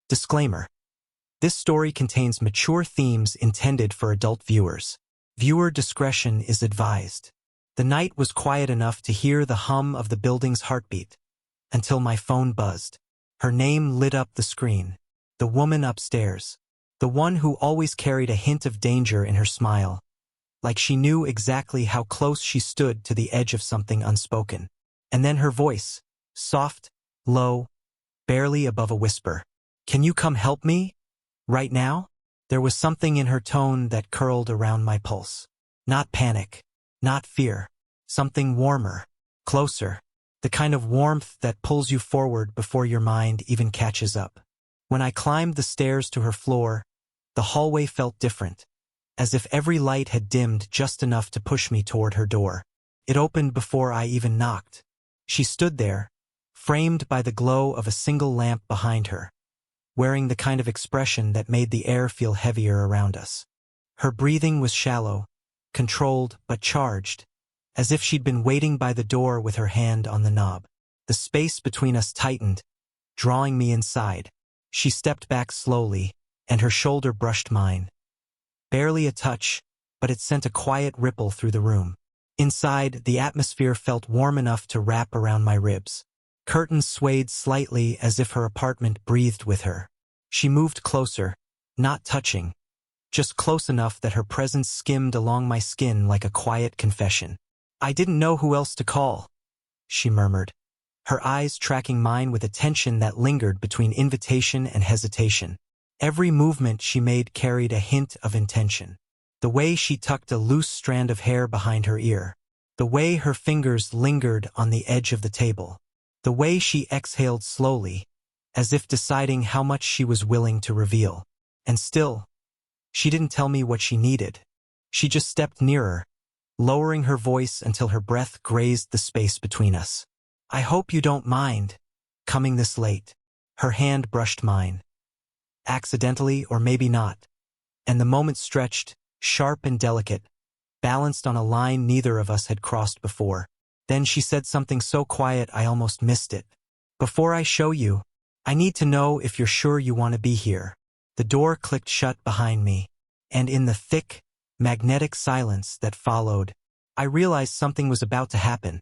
Disclaimer. This story contains mature themes intended for adult viewers. Viewer discretion is advised. The night was quiet enough to hear the hum of the building's heartbeat, until my phone buzzed. Her name lit up the screen. The woman upstairs. The one who always carried a hint of danger in her smile, like she knew exactly how close she stood to the edge of something unspoken. And then her voice, soft, low, barely above a whisper. "Can you come help me? Right now?" There was something in her tone that curled around my pulse. Not panic, not fear. Something warmer, closer. The kind of warmth that pulls you forward before your mind even catches up. When I climbed the stairs to her floor, the hallway felt different, as if every light had dimmed just enough to push me toward her door. It opened before I even knocked. She stood there, framed by the glow of a single lamp behind her, wearing the kind of expression that made the air feel heavier around us. Her breathing was shallow, controlled but charged, as if she'd been waiting by the door with her hand on the knob. The space between us tightened, drawing me inside. She stepped back slowly, and her shoulder brushed mine. Barely a touch, but it sent a quiet ripple through the room. Inside, the atmosphere felt warm enough to wrap around my ribs. Curtains swayed slightly as if her apartment breathed with her. She moved closer, not touching, just close enough that her presence skimmed along my skin like a quiet confession. "I didn't know who else to call," she murmured, her eyes tracking mine with a tension that lingered between invitation and hesitation. Every movement she made carried a hint of intention. The way she tucked a loose strand of hair behind her ear. The way her fingers lingered on the edge of the table. The way she exhaled slowly, as if deciding how much she was willing to reveal. And still, she didn't tell me what she needed. She just stepped nearer, lowering her voice until her breath grazed the space between us. "I hope you don't mind coming this late." Her hand brushed mine. Accidentally or maybe not. And the moment stretched, sharp and delicate, balanced on a line neither of us had crossed before. Then she said something so quiet I almost missed it. "Before I show you, I need to know if you're sure you want to be here." The door clicked shut behind me, and in the thick, magnetic silence that followed, I realized something was about to happen.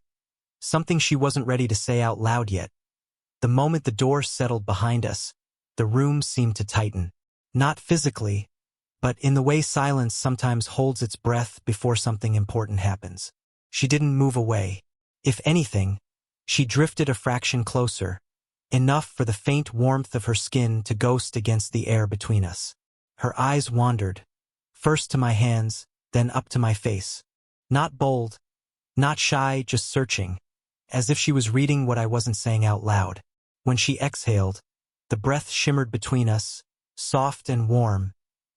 Something she wasn't ready to say out loud yet. The moment the door settled behind us, the room seemed to tighten. Not physically, but in the way silence sometimes holds its breath before something important happens. She didn't move away. If anything, she drifted a fraction closer, enough for the faint warmth of her skin to ghost against the air between us. Her eyes wandered, first to my hands, then up to my face. Not bold, not shy, just searching, as if she was reading what I wasn't saying out loud. When she exhaled, the breath shimmered between us, soft and warm,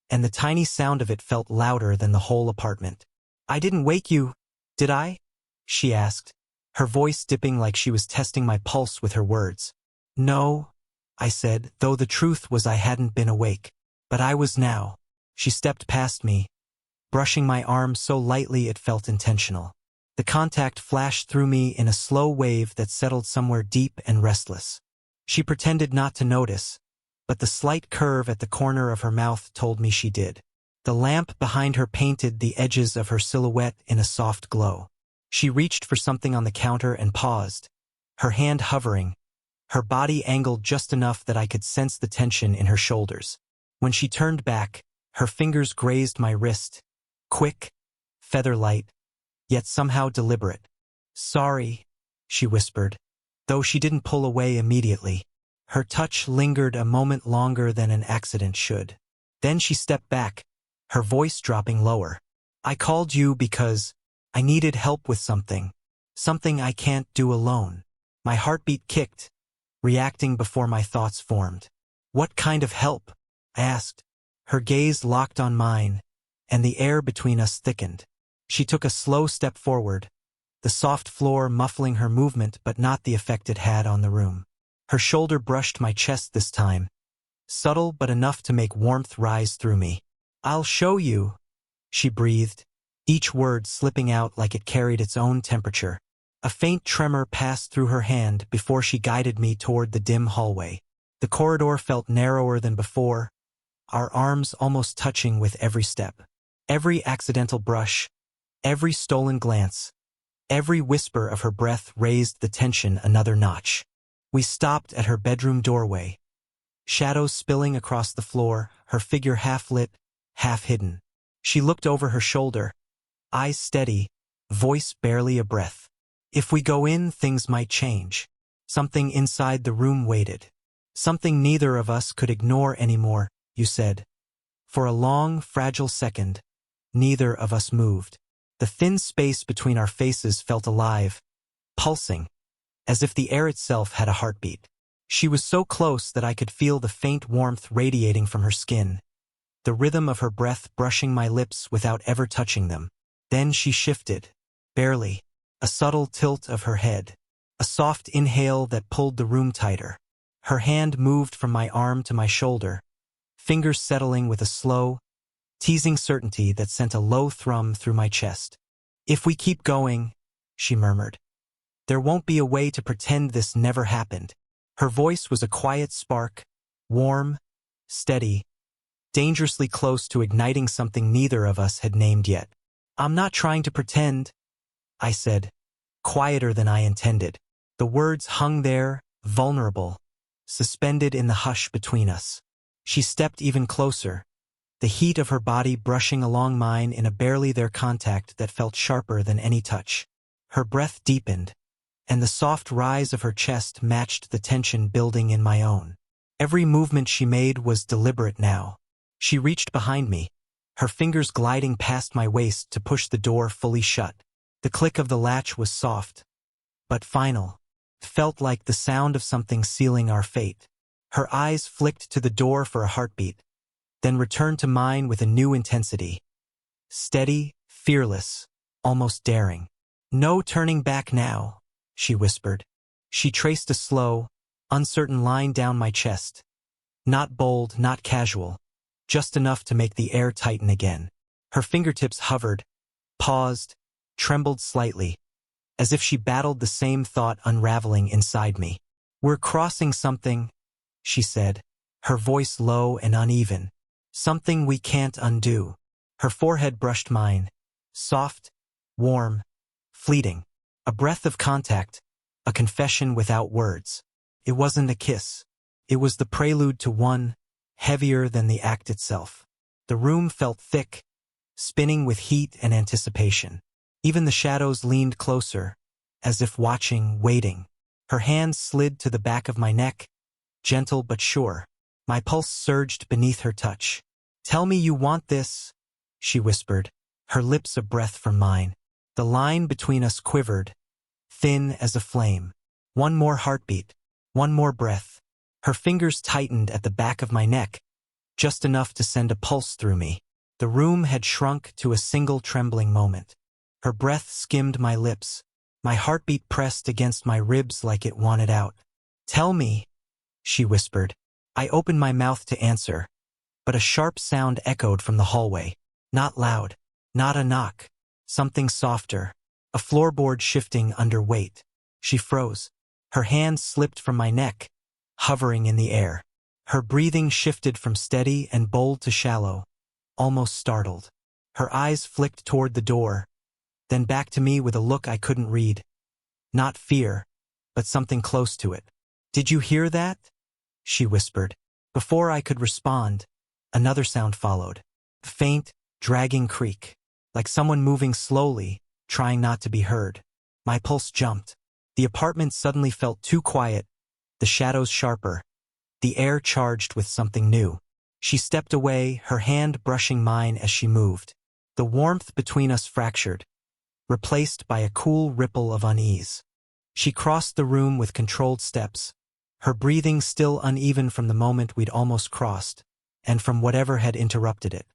and the tiny sound of it felt louder than the whole apartment. "I didn't wake you, did I?" she asked, her voice dipping like she was testing my pulse with her words. "No," I said, though the truth was I hadn't been awake. But I was now. She stepped past me, brushing my arm so lightly it felt intentional. The contact flashed through me in a slow wave that settled somewhere deep and restless. She pretended not to notice, but the slight curve at the corner of her mouth told me she did. The lamp behind her painted the edges of her silhouette in a soft glow. She reached for something on the counter and paused, her hand hovering, her body angled just enough that I could sense the tension in her shoulders. When she turned back, her fingers grazed my wrist, quick, feather-light, yet somehow deliberate. "Sorry," she whispered, though she didn't pull away immediately. Her touch lingered a moment longer than an accident should. Then she stepped back, her voice dropping lower. "I called you because I needed help with something I can't do alone." My heartbeat kicked, reacting before my thoughts formed. "What kind of help?" I asked. Her gaze locked on mine, and the air between us thickened. She took a slow step forward, the soft floor muffling her movement but not the effect it had on the room. Her shoulder brushed my chest this time, subtle but enough to make warmth rise through me. "I'll show you," she breathed, each word slipping out like it carried its own temperature. A faint tremor passed through her hand before she guided me toward the dim hallway. The corridor felt narrower than before, our arms almost touching with every step. Every accidental brush, every stolen glance, every whisper of her breath raised the tension another notch. We stopped at her bedroom doorway, shadows spilling across the floor, her figure half lit, half hidden. She looked over her shoulder, eyes steady, voice barely a breath. If we go in, things might change. Something inside the room waited. Something neither of us could ignore anymore, you said. For a long, fragile second, neither of us moved. The thin space between our faces felt alive, pulsing, as if the air itself had a heartbeat. She was so close that I could feel the faint warmth radiating from her skin, the rhythm of her breath brushing my lips without ever touching them. Then she shifted, barely, a subtle tilt of her head, a soft inhale that pulled the room tighter. Her hand moved from my arm to my shoulder, fingers settling with a slow, teasing certainty that sent a low thrum through my chest. If we keep going, she murmured, there won't be a way to pretend this never happened. Her voice was a quiet spark, warm, steady, dangerously close to igniting something neither of us had named yet. I'm not trying to pretend, I said, quieter than I intended. The words hung there, vulnerable, suspended in the hush between us. She stepped even closer, the heat of her body brushing along mine in a barely there contact that felt sharper than any touch. Her breath deepened, and the soft rise of her chest matched the tension building in my own. Every movement she made was deliberate now. She reached behind me, her fingers gliding past my waist to push the door fully shut. The click of the latch was soft, but final, felt like the sound of something sealing our fate. Her eyes flicked to the door for a heartbeat, then returned to mine with a new intensity. Steady, fearless, almost daring. No turning back now, she whispered. She traced a slow, uncertain line down my chest. Not bold, not casual, just enough to make the air tighten again. Her fingertips hovered, paused, trembled slightly, as if she battled the same thought unraveling inside me. We're crossing something, she said, her voice low and uneven. Something we can't undo. Her forehead brushed mine, soft, warm, fleeting. A breath of contact, a confession without words. It wasn't a kiss. It was the prelude to one, heavier than the act itself. The room felt thick, spinning with heat and anticipation. Even the shadows leaned closer, as if watching, waiting. Her hand slid to the back of my neck, gentle but sure. My pulse surged beneath her touch. Tell me you want this, she whispered, her lips a breath from mine. The line between us quivered, thin as a flame. One more heartbeat, one more breath. Her fingers tightened at the back of my neck, just enough to send a pulse through me. The room had shrunk to a single trembling moment. Her breath skimmed my lips. My heartbeat pressed against my ribs like it wanted out. Tell me, she whispered. I opened my mouth to answer, but a sharp sound echoed from the hallway. Not loud, not a knock, something softer, a floorboard shifting under weight. She froze. Her hand slipped from my neck, hovering in the air. Her breathing shifted from steady and bold to shallow, almost startled. Her eyes flicked toward the door, then back to me with a look I couldn't read. Not fear, but something close to it. Did you hear that? She whispered. Before I could respond, another sound followed. A faint, dragging creak, like someone moving slowly, trying not to be heard. My pulse jumped. The apartment suddenly felt too quiet, the shadows sharper, the air charged with something new. She stepped away, her hand brushing mine as she moved. The warmth between us fractured, replaced by a cool ripple of unease. She crossed the room with controlled steps, her breathing still uneven from the moment we'd almost crossed, and from whatever had interrupted it.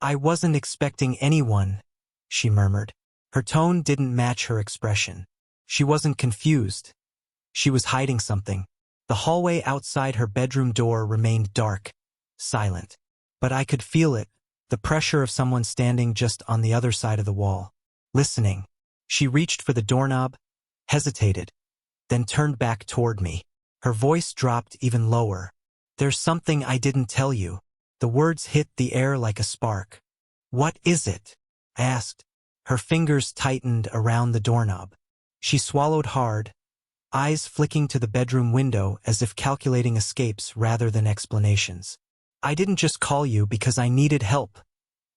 I wasn't expecting anyone, she murmured. Her tone didn't match her expression. She wasn't confused. She was hiding something. The hallway outside her bedroom door remained dark, silent. But I could feel it, the pressure of someone standing just on the other side of the wall, listening. She reached for the doorknob, hesitated, then turned back toward me. Her voice dropped even lower. There's something I didn't tell you. The words hit the air like a spark. What is it? I asked. Her fingers tightened around the doorknob. She swallowed hard, eyes flicking to the bedroom window as if calculating escapes rather than explanations. I didn't just call you because I needed help,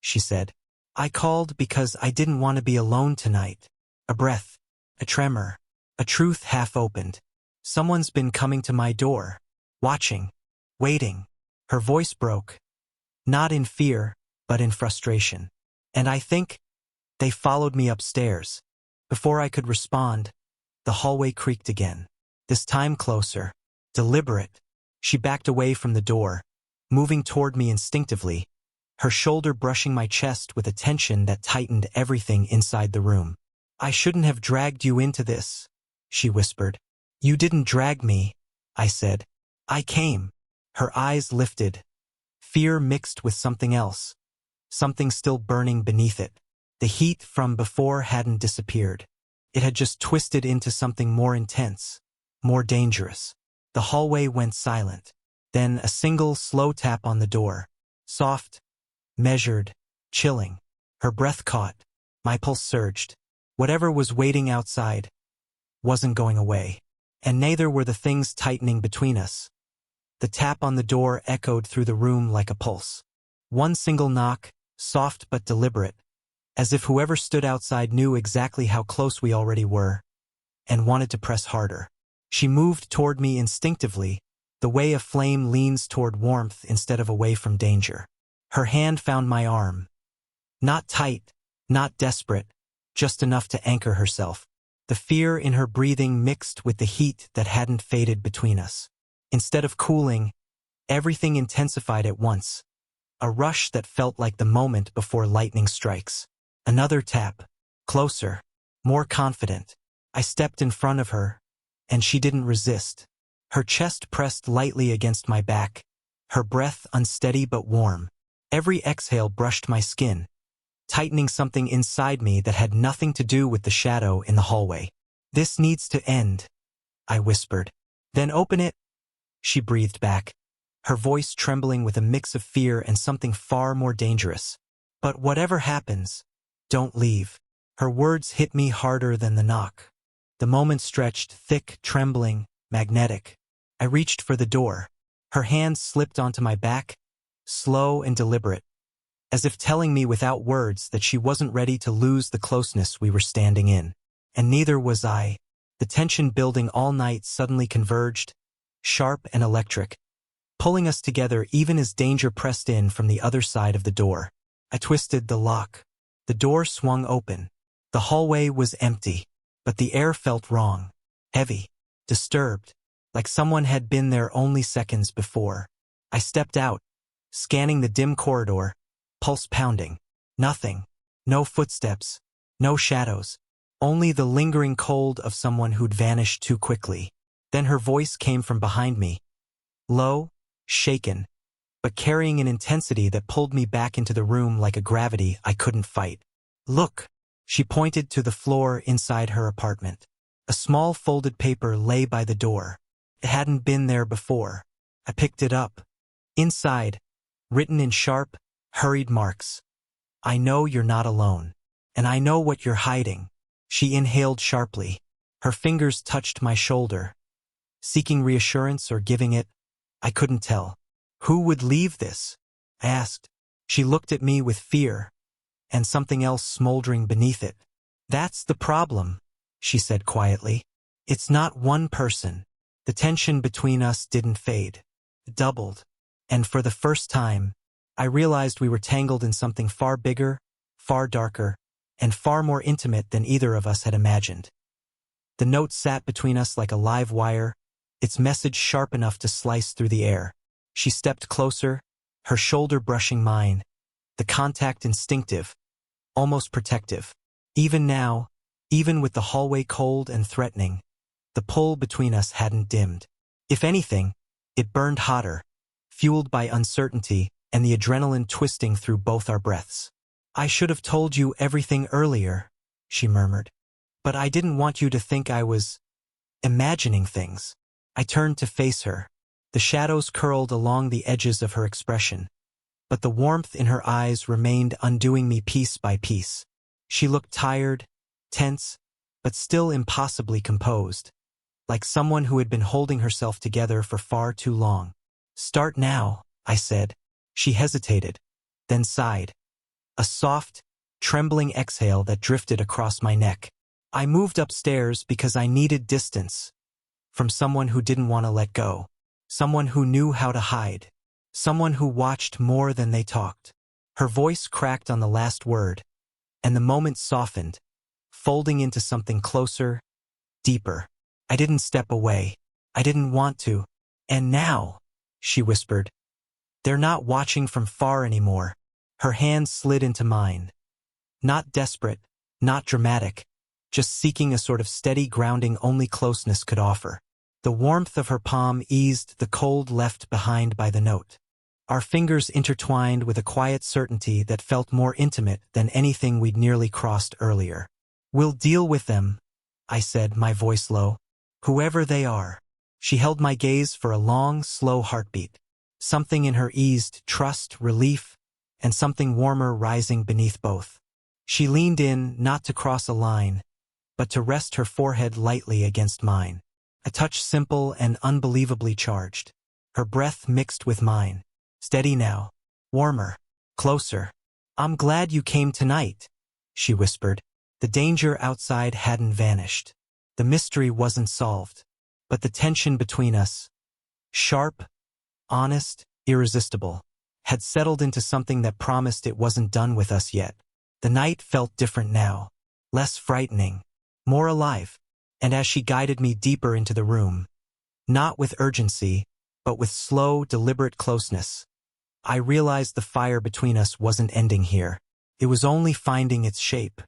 she said. I called because I didn't want to be alone tonight. A breath, a tremor, a truth half opened. Someone's been coming to my door, watching, waiting. Her voice broke, not in fear, but in frustration. And I think they followed me upstairs. Before I could respond, the hallway creaked again. This time closer, deliberate. She backed away from the door, moving toward me instinctively, her shoulder brushing my chest with a tension that tightened everything inside the room. I shouldn't have dragged you into this, she whispered. You didn't drag me, I said. I came. Her eyes lifted, fear mixed with something else, something still burning beneath it. The heat from before hadn't disappeared. It had just twisted into something more intense, more dangerous. The hallway went silent. Then a single slow tap on the door. Soft, measured, chilling. Her breath caught. My pulse surged. Whatever was waiting outside wasn't going away. And neither were the things tightening between us. The tap on the door echoed through the room like a pulse. One single knock, soft but deliberate, as if whoever stood outside knew exactly how close we already were, and wanted to press harder. She moved toward me instinctively, the way a flame leans toward warmth instead of away from danger. Her hand found my arm. Not tight, not desperate, just enough to anchor herself. The fear in her breathing mixed with the heat that hadn't faded between us. Instead of cooling, everything intensified at once. A rush that felt like the moment before lightning strikes. Another tap. Closer. More confident. I stepped in front of her, and she didn't resist. Her chest pressed lightly against my back, her breath unsteady but warm. Every exhale brushed my skin, tightening something inside me that had nothing to do with the shadow in the hallway. This needs to end, I whispered. Then open it, she breathed back, her voice trembling with a mix of fear and something far more dangerous. But whatever happens, don't leave. Her words hit me harder than the knock. The moment stretched, thick, trembling, magnetic. I reached for the door. Her hand slipped onto my back, slow and deliberate, as if telling me without words that she wasn't ready to lose the closeness we were standing in. And neither was I. The tension building all night suddenly converged, sharp and electric, pulling us together even as danger pressed in from the other side of the door. I twisted the lock. The door swung open. The hallway was empty, but the air felt wrong, heavy, disturbed, like someone had been there only seconds before. I stepped out, scanning the dim corridor, pulse pounding. Nothing. No footsteps. No shadows. Only the lingering cold of someone who'd vanished too quickly. Then her voice came from behind me. Low, shaken, but carrying an intensity that pulled me back into the room like a gravity I couldn't fight. Look, she pointed to the floor inside her apartment. A small folded paper lay by the door. It hadn't been there before. I picked it up. Inside, written in sharp, hurried marks. I know you're not alone. And I know what you're hiding. She inhaled sharply. Her fingers touched my shoulder. Seeking reassurance or giving it, I couldn't tell. Who would leave this? I asked. She looked at me with fear, and something else smoldering beneath it. That's the problem, she said quietly. It's not one person. The tension between us didn't fade. It doubled. And for the first time, I realized we were tangled in something far bigger, far darker, and far more intimate than either of us had imagined. The note sat between us like a live wire, its message sharp enough to slice through the air. She stepped closer, her shoulder brushing mine, the contact instinctive, almost protective. Even now, even with the hallway cold and threatening, the pull between us hadn't dimmed. If anything, it burned hotter, fueled by uncertainty and the adrenaline twisting through both our breaths. I should have told you everything earlier, she murmured. But I didn't want you to think I was imagining things. I turned to face her. The shadows curled along the edges of her expression, but the warmth in her eyes remained undoing me piece by piece. She looked tired, tense, but still impossibly composed, like someone who had been holding herself together for far too long. "Start now," I said. She hesitated, then sighed. A soft, trembling exhale that drifted across my neck. I moved upstairs because I needed distance from someone who didn't want to let go, someone who knew how to hide, someone who watched more than they talked. Her voice cracked on the last word, and the moment softened, folding into something closer, deeper. I didn't step away. I didn't want to. "And now," she whispered. "They're not watching from far anymore." Her hand slid into mine. Not desperate, not dramatic, just seeking a sort of steady grounding only closeness could offer. The warmth of her palm eased the cold left behind by the note. Our fingers intertwined with a quiet certainty that felt more intimate than anything we'd nearly crossed earlier. "We'll deal with them," I said, my voice low. "Whoever they are." She held my gaze for a long, slow heartbeat. Something in her eased trust, relief, and something warmer rising beneath both. She leaned in, not to cross a line, but to rest her forehead lightly against mine. A touch simple and unbelievably charged. Her breath mixed with mine. "Steady now. Warmer. Closer." "I'm glad you came tonight," she whispered. The danger outside hadn't vanished. The mystery wasn't solved. But the tension between us, sharp, honest, irresistible, had settled into something that promised it wasn't done with us yet. The night felt different now, less frightening, more alive. And as she guided me deeper into the room, not with urgency, but with slow, deliberate closeness, I realized the fire between us wasn't ending here. It was only finding its shape.